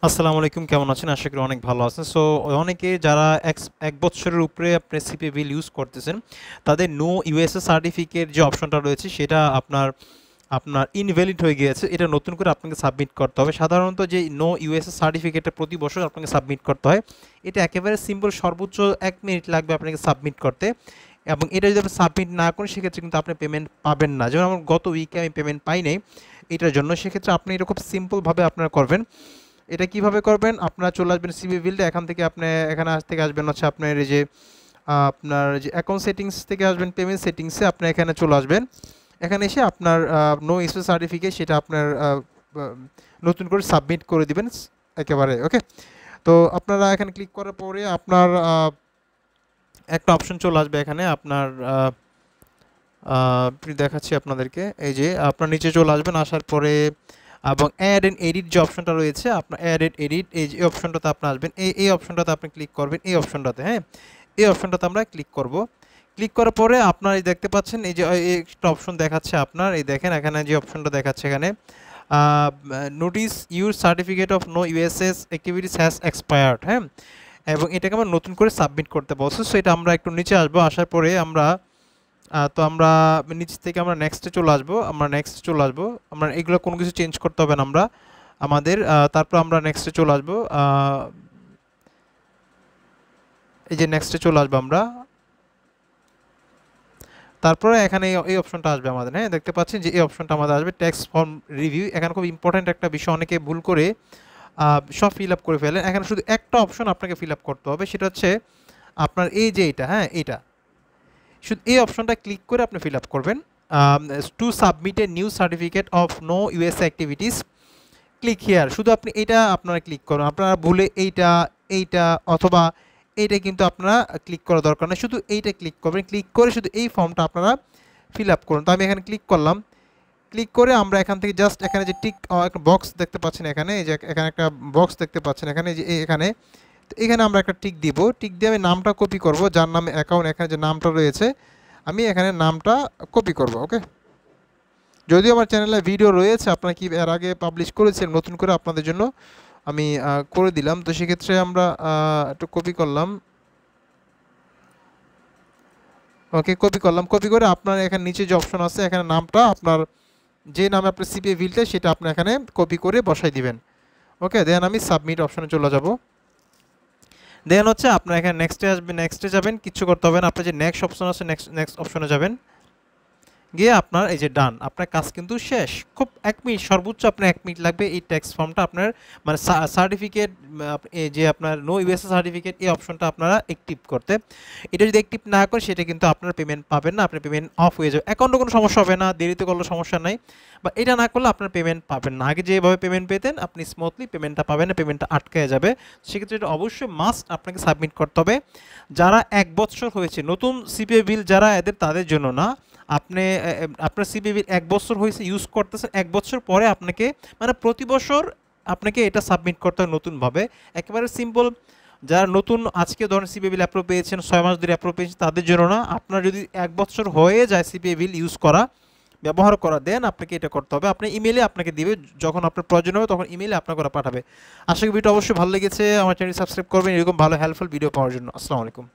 আসসালামু আলাইকুম, কেমন আছেন? আশা করি অনেক ভালো আছেন। সো অনেকে যারা এক বছরের উপরে আপনি সিপিএ বিল ইউজ করতেছেন, তাদের নো ইউএসএ সার্টিফিকেট যে অপশনটা রয়েছে সেটা আপনার আপনার ইনভ্যালিড হয়ে গিয়েছে। এটা নতুন করে আপনাকে সাবমিট করতে হবে। সাধারণত যে নো ইউএসএ সার্টিফিকেটটা প্রতি বছর আপনাকে সাবমিট করতে হয়, এটা একেবারে সিম্পল, সর্বোচ্চ 1 মিনিট লাগবে আপনাকে সাবমিট করতে। এবং এটা যদি আপনি সাবমিট না করেন সেক্ষেত্রে কিন্তু আপনি পেমেন্ট পাবেন না। যেমন আমার গত উইকে আমি পেমেন্ট পাই নাই এটার জন্য। সেক্ষেত্রে আপনি এরকম সিম্পলভাবে আপনারা করবেন। এটা কিভাবে করবেন? আপনারা চলে আসবেন সিবি বিলটা, এখান থেকে আপনি এখানে থেকে আসবেন হচ্ছে আপনার এই যে আপনার যে অ্যাকাউন্ট সেটিংস থেকে আসবেন, পেমেন্ট সেটিংসে আপনি এখানে চলে আসবেন। এখানে এসে আপনার নো ইস্যু সার্টিফিকেট সেটা আপনার নতুন করে সাবমিট করে দিবেন একেবারে। ওকে, তো আপনারা এখানে ক্লিক করার পরে আপনার একটা অপশন চলে আসবে এখানে আপনার দেখাচ্ছি আপনাদেরকে। এই যে আপনার নিচে চলে আসবেন, আসার পরে এবং অ্যাড এন্ড এডিট যে অপশনটা রয়েছে, আপনার অ্যাড এন্ড এডিট এই যে অপশনটাতে আপনি আসবেন। এই অপশনটাতে আপনি ক্লিক করবেন, এই অপশনটাতে। হ্যাঁ, এই অপশনটাতে আমরা ক্লিক করব। ক্লিক করার পরে আপনার এই দেখতে পাচ্ছেন এই যে একটা অপশন দেখাচ্ছে আপনার, এই দেখেন এখানে যে অপশনটা দেখাচ্ছে এখানে notice your certificate of no USS activities has expired. হ্যাঁ, এবং এটাকে আমরা নতুন করে সাবমিট করতে বলছি। সো এটা আমরা একটু নিচে আসবো, আসার পরে আমরা তো আমরা নিচ থেকে আমরা নেক্সটে চলে আসবো। আমরা এগুলো কোনো কিছু চেঞ্জ করতে হবে না আমরা আমাদের। তারপর আমরা নেক্সটে চলে আসবো। এই যে নেক্সটে চলে আসবো আমরা। তারপরে এখানে এই অপশনটা আসবে আমাদের। হ্যাঁ, দেখতে পাচ্ছেন যে এই অপশনটা আমাদের আসবে, ট্যাক্স ফর্ম রিভিউ। এখানে খুব ইম্পর্ট্যান্ট একটা বিষয়, অনেকে ভুল করে সব ফিল আপ করে ফেলেন। এখানে শুধু একটা অপশন আপনাকে ফিল আপ করতে হবে, সেটা হচ্ছে আপনার এই যে এটা। হ্যাঁ, এটা শুধু এই অপশনটা ক্লিক করে আপনি ফিল আপ করবেন। To submit a new certificate of no US activities click here, শুধু আপনি এটা আপনারা ক্লিক করুন। আপনারা ভুলে এইটা অথবা এইটা কিন্তু আপনারা ক্লিক করা দরকার নেই, শুধু এইটা ক্লিক করবেন। ক্লিক করে শুধু এই ফর্মটা আপনারা ফিল আপ করুন। তো আমি এখানে ক্লিক করলাম। ক্লিক করে আমরা এখান থেকে জাস্ট এখানে যে টিক একটা বক্স দেখতে পাচ্ছেন এখানে, এই যে এখানে একটা বক্স দেখতে পাচ্ছেন এখানে, যে এখানে, তো এখানে আমরা একটা টিক দিব। টিক দিয়ে আমি নামটা কপি করব, যার নামে অ্যাকাউন্ট এখানে যে নামটা রয়েছে আমি এখানে নামটা কপি করব। ওকে, যদিও আমার চ্যানেলে ভিডিও রয়েছে, আপনারা কি এর আগে পাবলিশ করেছেন, নতুন করে আপনাদের জন্য আমি করে দিলাম। তো সেক্ষেত্রে আমরা একটু কপি করলাম। ওকে, কপি করলাম। কপি করে আপনার এখানে নিচে যে অপশন আছে এখানে নামটা আপনার যে নামে আপনার সিপিএ বিলটা সেটা আপনি এখানে কপি করে বসাই দিবেন। ওকে, দেন আমি সাবমিট অপশনে চলে যাব। দেন হচ্ছে আপনার এখানে নেক্সটে যাবেন, কিছু করতে হবে না। আপনার যে নেক্সট অপশন আছে নেক্সট অপশনে যাবেন, গিয়ে আপনার এই যে ডান, আপনার কাজ কিন্তু শেষ। খুব 1 মিনিট, সর্বোচ্চ আপনার 1 মিনিট লাগবে এই ট্যাক্স ফর্মটা আপনার মানে সার্টিফিকেট, এই যে আপনার নো ইউএসএ সার্টিফিকেট এই অপশনটা আপনারা অ্যাক্টিভ করতে। এটা যদি অ্যাক্টিভ না করে সেটা কিন্তু আপনারা পেমেন্ট পাবেন না, আপনার পেমেন্ট অফ হয়ে যাবে। অ্যাকাউন্টে কোনো সমস্যা হবে না, দেরিতে করলে সমস্যা নাই, বা এটা না করলে আপনার পেমেন্ট পাবেন না। আগে যেভাবে পেমেন্ট পেতেন আপনি স্মুথলি পেমেন্টটা পাবেন না, পেমেন্টটা আটকে যাবে। সেক্ষেত্রে এটা অবশ্যই মাস্ট আপনাকে সাবমিট করতে হবে। যারা 1 বছর হয়েছে নতুন সিপিএ বিল যারা এদের, তাদের জন্য না। আপনি আপনার সিপিবি 1 বছর হয়েছে ইউজ করতেছেন, 1 বছর পরে আপনাকে মানে প্রতি বছর আপনাকে এটা সাবমিট করতে হয় নতুনভাবে। একেবারে সিম্পল। যারা নতুন আজকে ধরেন সিপিএ বিল অ্যাপ্রুভ পেয়েছেন, 6 মাস ধরে অ্যাপ্রুভ পেয়েছেন, তাদের জন্য না। আপনার যদি 1 বছর হয়ে যায় সিপিএ বিল ইউজ করা, ব্যবহার করা, দেন আপনাকে এটা করতে হবে। আপনি ইমেলে আপনাকে দিবে, যখন আপনার প্রয়োজন হবে তখন ইমেলে আপনাকে ওরা পাঠাবে। আশা করি ভিডিও অবশ্যই ভালো লেগেছে। আমার চ্যানেল সাবস্ক্রাইব করবেন এরকম ভালো হেল্পফুল ভিডিও পাওয়ার জন্য। আসসালামু আলাইকুম।